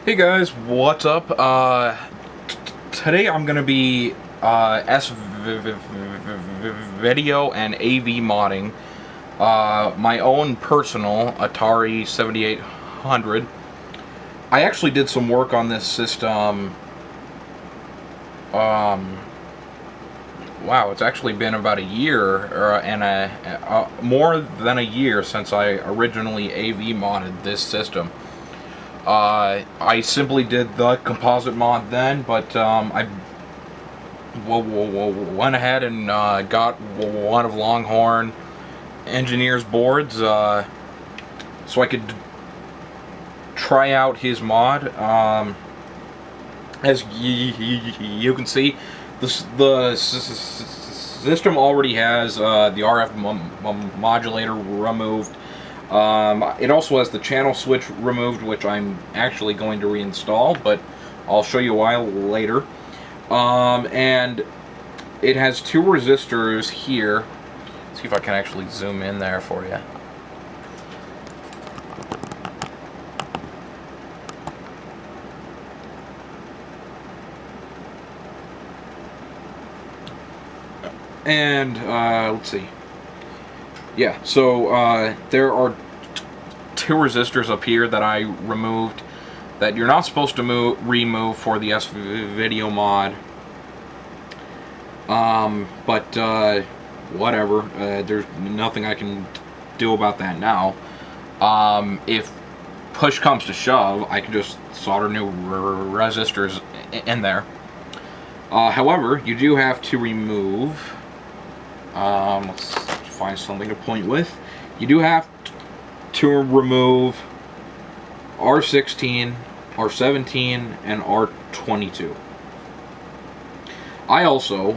Hey guys, what's up? Today I'm gonna be video and AV modding my own personal Atari 7800. I actually did some work on this system. Wow, it's actually been about a year more than a year since I originally AV modded this system. I simply did the composite mod then, but I went ahead and got one of Longhorn Engineer's boards so I could try out his mod. As you can see, the system already has the RF modulator removed. It also has the channel switch removed, which I'm actually going to reinstall, but I'll show you why later. And it has two resistors here. Let's see if I can actually zoom in there for you. And let's see. Yeah, so there are two resistors up here that I removed that you're not supposed to remove for the S-Video mod. But whatever. There's nothing I can do about that now. If push comes to shove, I can just solder new resistors in there. However, you do have to remove. Let's find something to point with. You do have to remove R16, R17, and R22. I also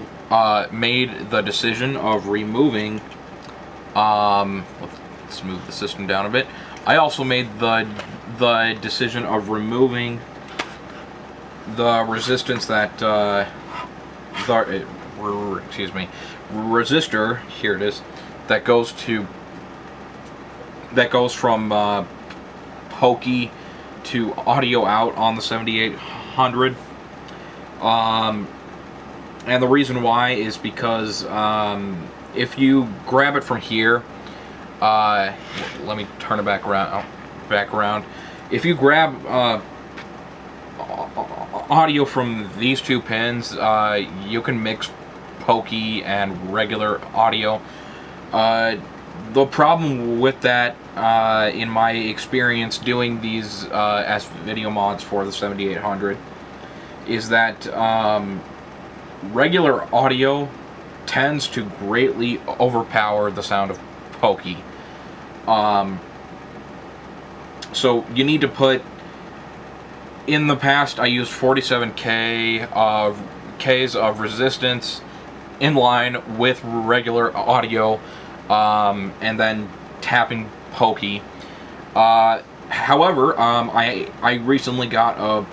made the decision of removing. Let's move the system down a bit. I also made the decision of removing the resistance that resistor. Here it is. That goes from pokey to audio out on the 7800. And the reason why is because if you grab it from here, let me turn it back around. If you grab audio from these two pins, you can mix pokey and regular audio. The problem with that, in my experience doing these S-Video mods for the 7800, is that regular audio tends to greatly overpower the sound of pokey. So you need to put. In the past, I used 47K Ks of resistance in line with regular audio, and then tapping pokey. However, I recently got a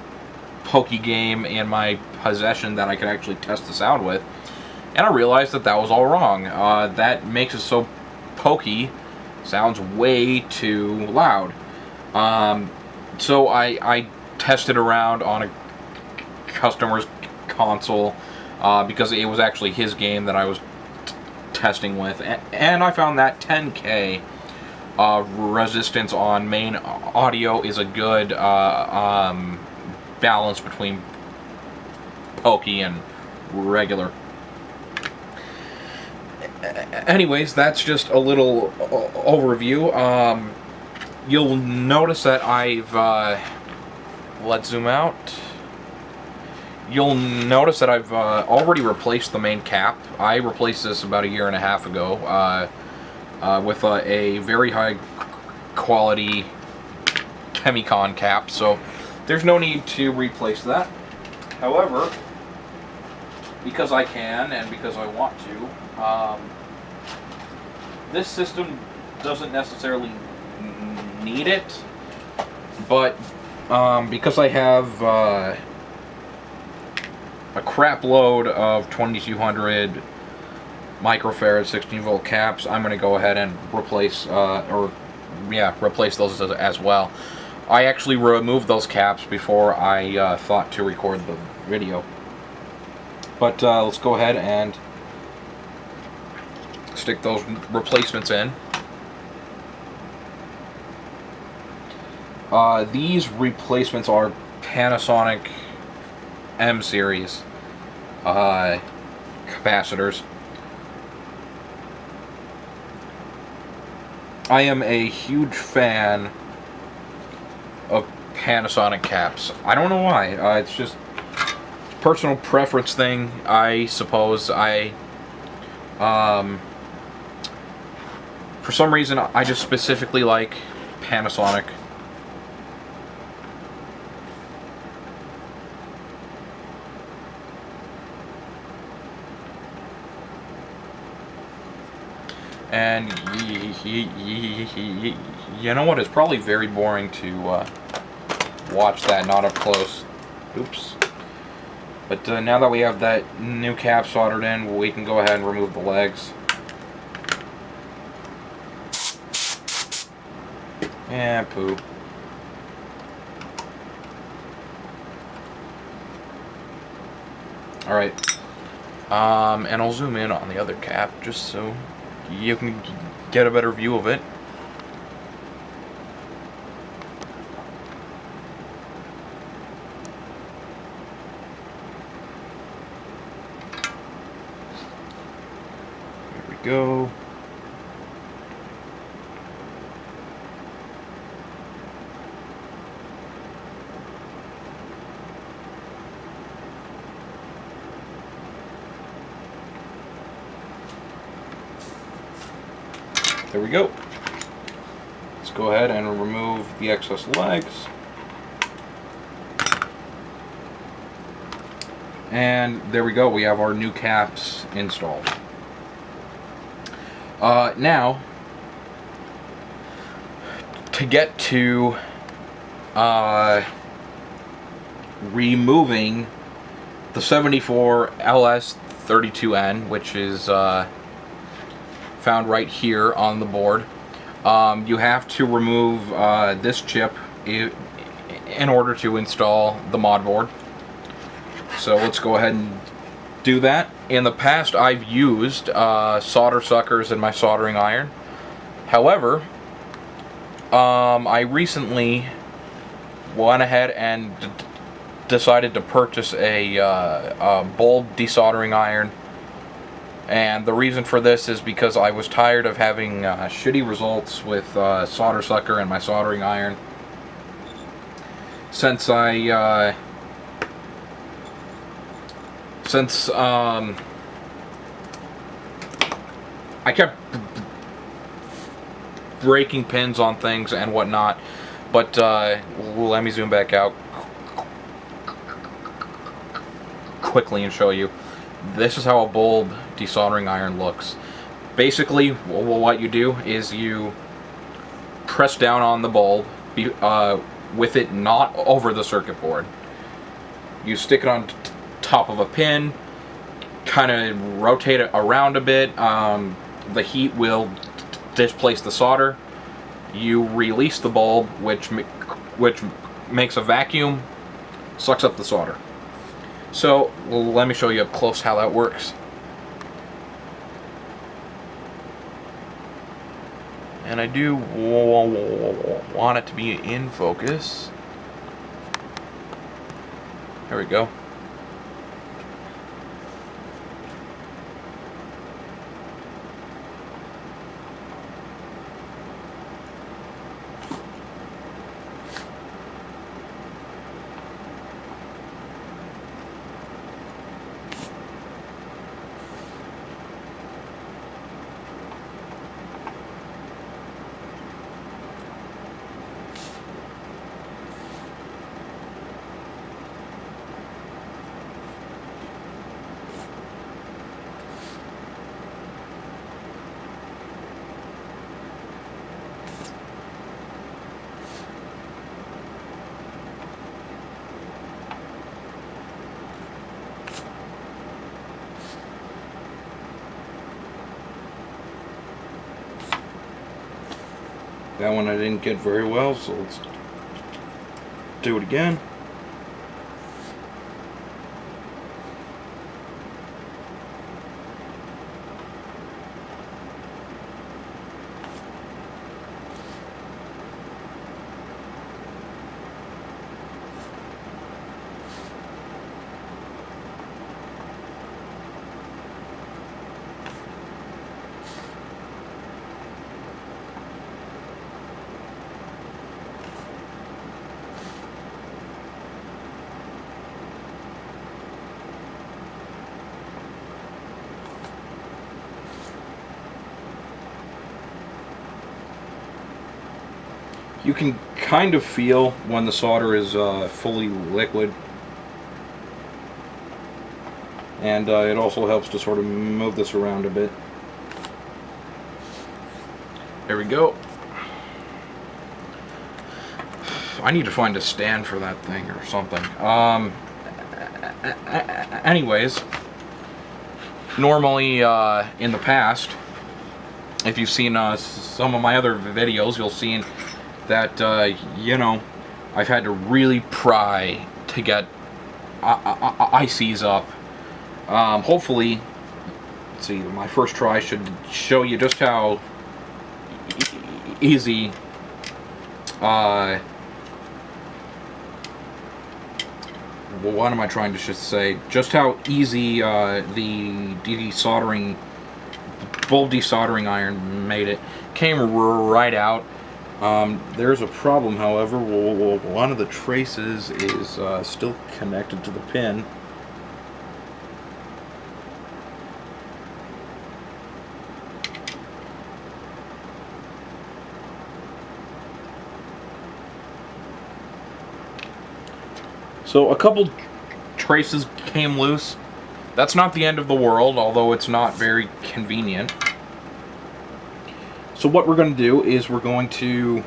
pokey game in my possession that I could actually test the sound with, and I realized that was all wrong. That makes it so pokey sounds way too loud. So I tested around on a customer's console because it was actually his game that I was testing with, and I found that 10K resistance on main audio is a good balance between pokey and regular. Anyways, that's just a little overview. You'll notice that I've let's zoom out. You'll notice that I've already replaced the main cap. I replaced this about a year and a half ago with a very high quality Chemicon cap, so there's no need to replace that. However, because I can and because I want to, this system doesn't necessarily need it, but because I have a crap load of 2200 microfarad 16 volt caps, I'm going to go ahead and replace replace those as well. I actually removed those caps before I thought to record the video. But let's go ahead and stick those replacements in. These replacements are Panasonic M series capacitors. I am a huge fan of Panasonic caps. I don't know why. It's just a personal preference thing, I suppose. For some reason, I just specifically like Panasonic. And you know what? It's probably very boring to watch that not up close. Oops. But now that we have that new cap soldered in, we can go ahead and remove the legs. And poo. Alright. And I'll zoom in on the other cap just so you can get a better view of it. Here we go. There we go. Let's go ahead and remove the excess legs. And there we go. We have our new caps installed. Now, to get to removing the 74 LS32N, which is found right here on the board. You have to remove this chip in order to install the mod board. So let's go ahead and do that. In the past, I've used solder suckers in my soldering iron. However, I recently went ahead and decided to purchase a bulb desoldering iron. And the reason for this is because I was tired of having shitty results with solder sucker and my soldering iron. Since I kept breaking pins on things and whatnot. But let me zoom back out quickly and show you. This is how a bulb desoldering iron looks. Basically, what you do is you press down on the bulb with it not over the circuit board. You stick it on top of a pin, kind of rotate it around a bit. The heat will displace the solder. You release the bulb, which makes a vacuum, sucks up the solder. So, let me show you up close how that works. And I do want it to be in focus. There we go. That one I didn't get very well, so let's do it again. You can kind of feel when the solder is fully liquid, and it also helps to sort of move this around a bit. There we go. I need to find a stand for that thing or something. Anyways, normally in the past, if you've seen some of my other videos, you'll see that, you know, I've had to really pry to get ICs up. Hopefully, let's see, my first try should show you just how easy what am I trying to just say? Just how easy the desoldering, bulb desoldering iron made it. Came right out. There's a problem, however. One of the traces is still connected to the pin. So a couple traces came loose. That's not the end of the world, although it's not very convenient. So what we're going to do is we're going to,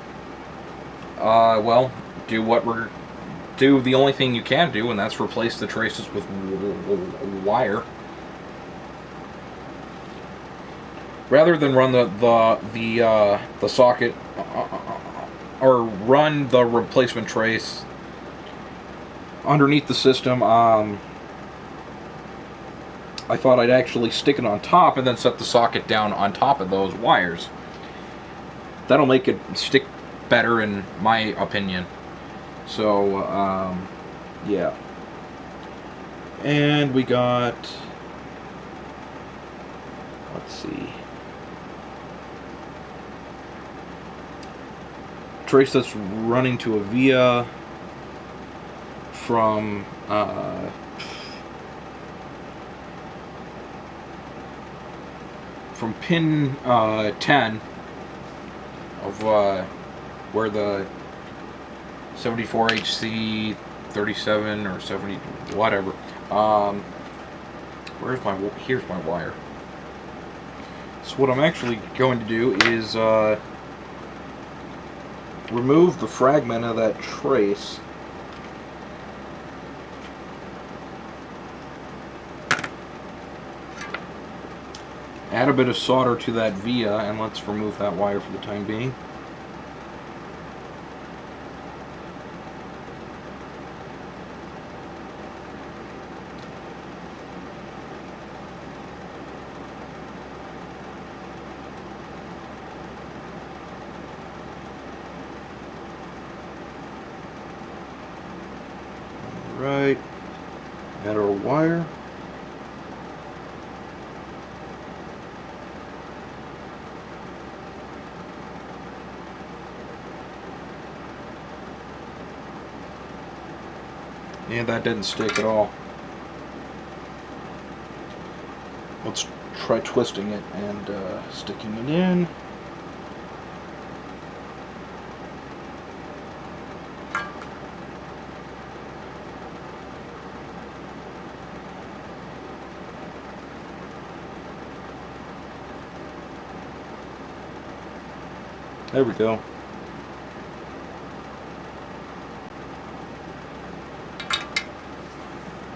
well, do the only thing you can do, and that's replace the traces with wire. Rather than run the socket or run the replacement trace underneath the system, I thought I'd actually stick it on top and then set the socket down on top of those wires. That'll make it stick better, in my opinion. So, yeah. And we got, let's see, trace that's running to a via from pin 10 of where the 74HC 37 or 70 whatever. Here's my wire. So what I'm actually going to do is remove the fragment of that trace. Add a bit of solder to that via, and let's remove that wire for the time being. Alright, add our wire. And that didn't stick at all. Let's try twisting it and sticking it in. There we go.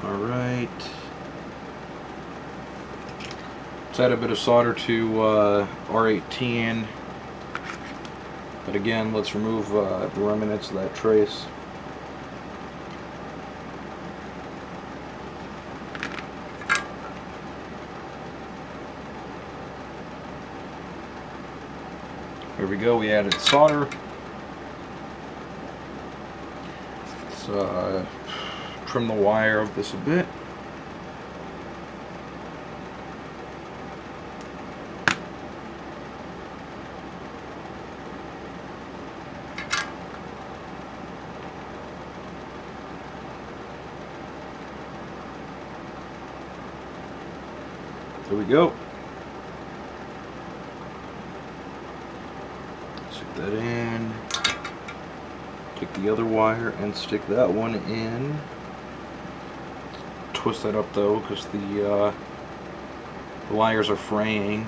Alright. Let's add a bit of solder to R18. But again, let's remove the remnants of that trace. There we go, we added solder. Let's trim the wire of this a bit. There we go. Stick that in. Take the other wire and stick that one in. Twist that up though, because the wires are fraying.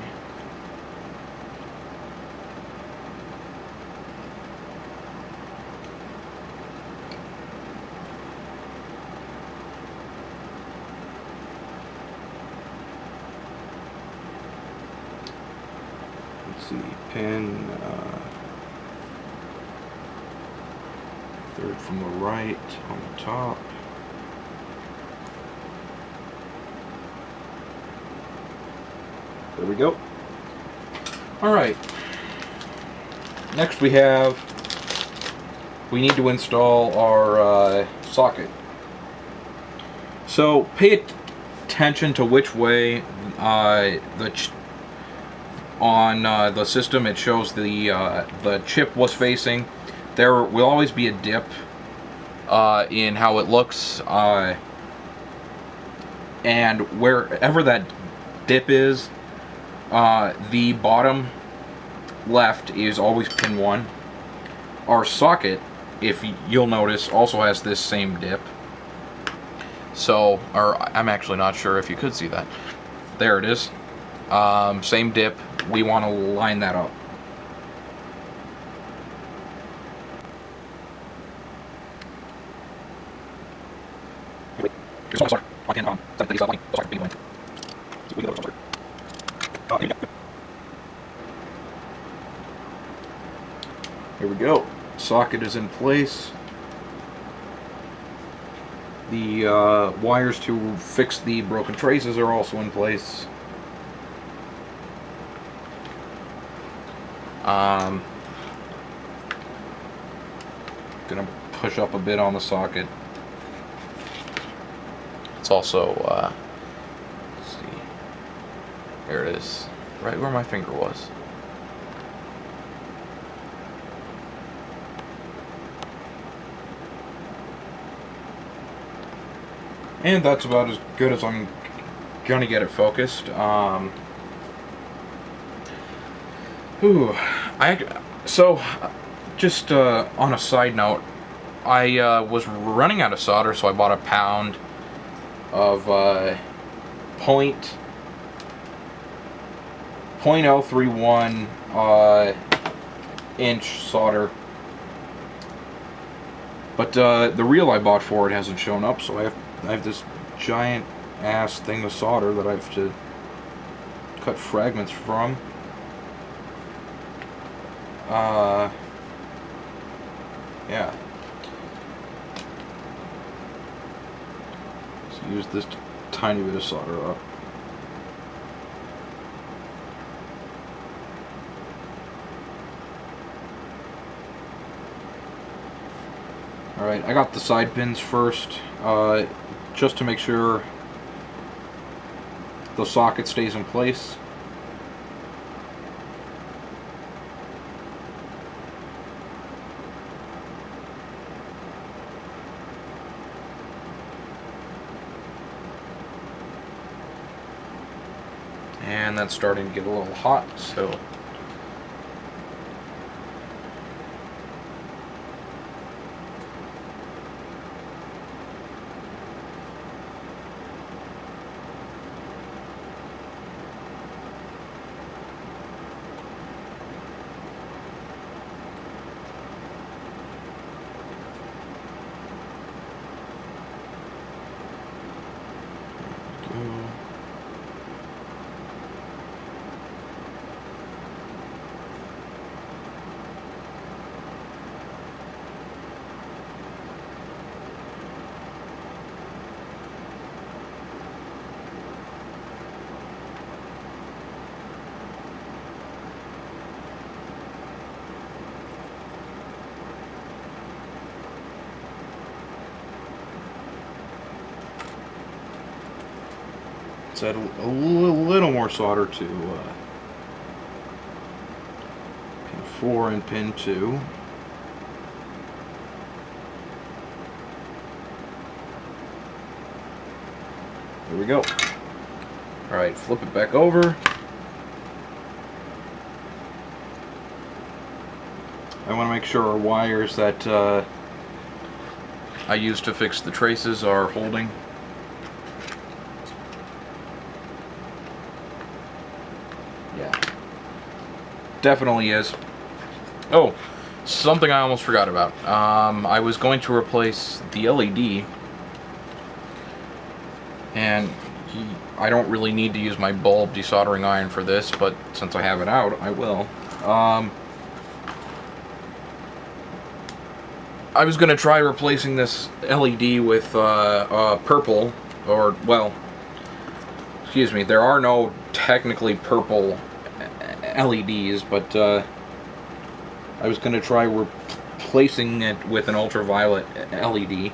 Let's see, pin third from the right on the top. There we go. Alright. Next we need to install our socket. So pay attention to which way on the system it shows the chip was facing. There will always be a dip in how it looks, and wherever that dip is, the bottom left is always pin 1. Our socket, if you'll notice, also has this same dip. So, or I'm actually not sure if you could see that. There it is. Same dip. We want to line that up. Here we go. Socket is in place. The wires to fix the broken traces are also in place. Gonna push up a bit on the socket. It's also, let's see, there it is, right where my finger was. And that's about as good as I'm gonna get it focused. So, just on a side note, I was running out of solder, so I bought a pound of .031 inch solder. But the reel I bought for it hasn't shown up, so I have this giant ass thing of solder that I have to cut fragments from. Yeah. So use this tiny bit of solder up. Alright, I got the side pins first, just to make sure the socket stays in place. And that's starting to get a little hot, so Let's add a little more solder to pin 4 and pin 2. There we go. Alright, flip it back over. I want to make sure our wires that I used to fix the traces are holding. Yeah. Definitely is. Oh, something I almost forgot about. I was going to replace the LED, and I don't really need to use my bulb desoldering iron for this, but since I have it out, I will. I was going to try replacing this LED with purple, or, well, excuse me, there are no technically purple LEDs, but I was going to try replacing it with an ultraviolet LED.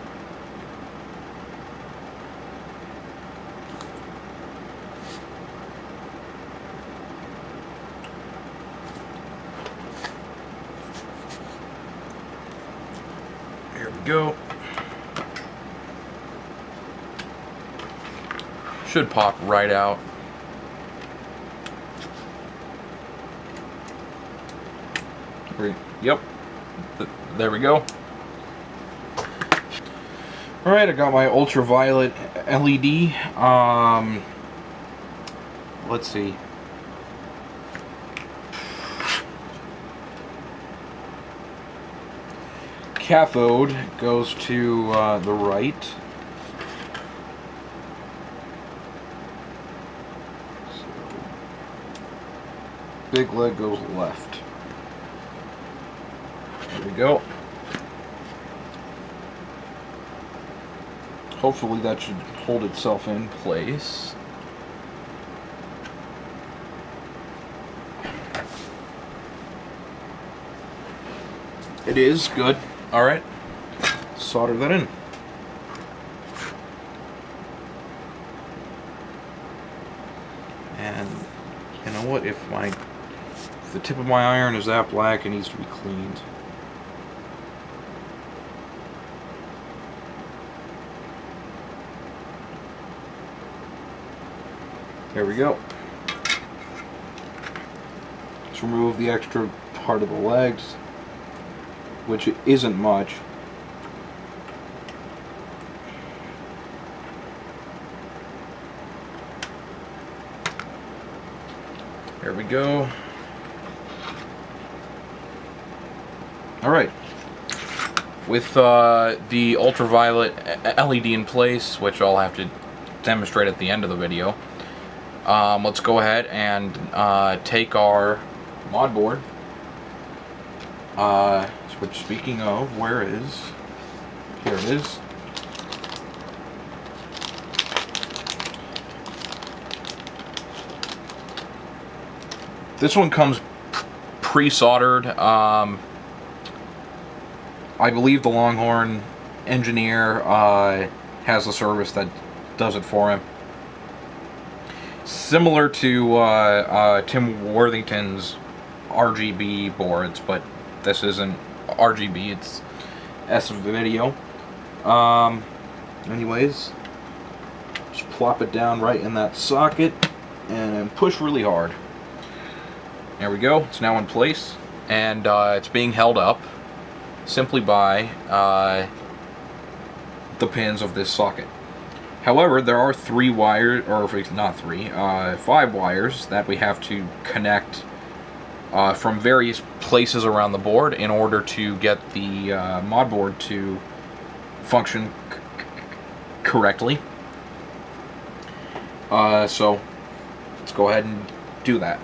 Here we go. Should pop right out. Yep. There we go. Alright, I got my ultraviolet LED. Let's see. Cathode goes to the right. So, big leg goes left. There we go. Hopefully that should hold itself in place. It is good. Alright, solder that in. And you know what, if the tip of my iron is that black, it needs to be cleaned. There we go. Let's remove the extra part of the legs, which isn't much. There we go. Alright. With the ultraviolet LED in place, which I'll have to demonstrate at the end of the video, let's go ahead and take our mod board. Which, speaking of, where is... Here it is. This one comes pre-soldered. I believe the Longhorn engineer has a service that does it for him. Similar to Tim Worthington's RGB boards, but this isn't RGB, it's S-video. Anyways, just plop it down right in that socket and push really hard. There we go, it's now in place, and it's being held up simply by the pins of this socket. However, there are 3 wires, or not 3, 5 wires that we have to connect from various places around the board in order to get the mod board to function correctly. So let's go ahead and do that.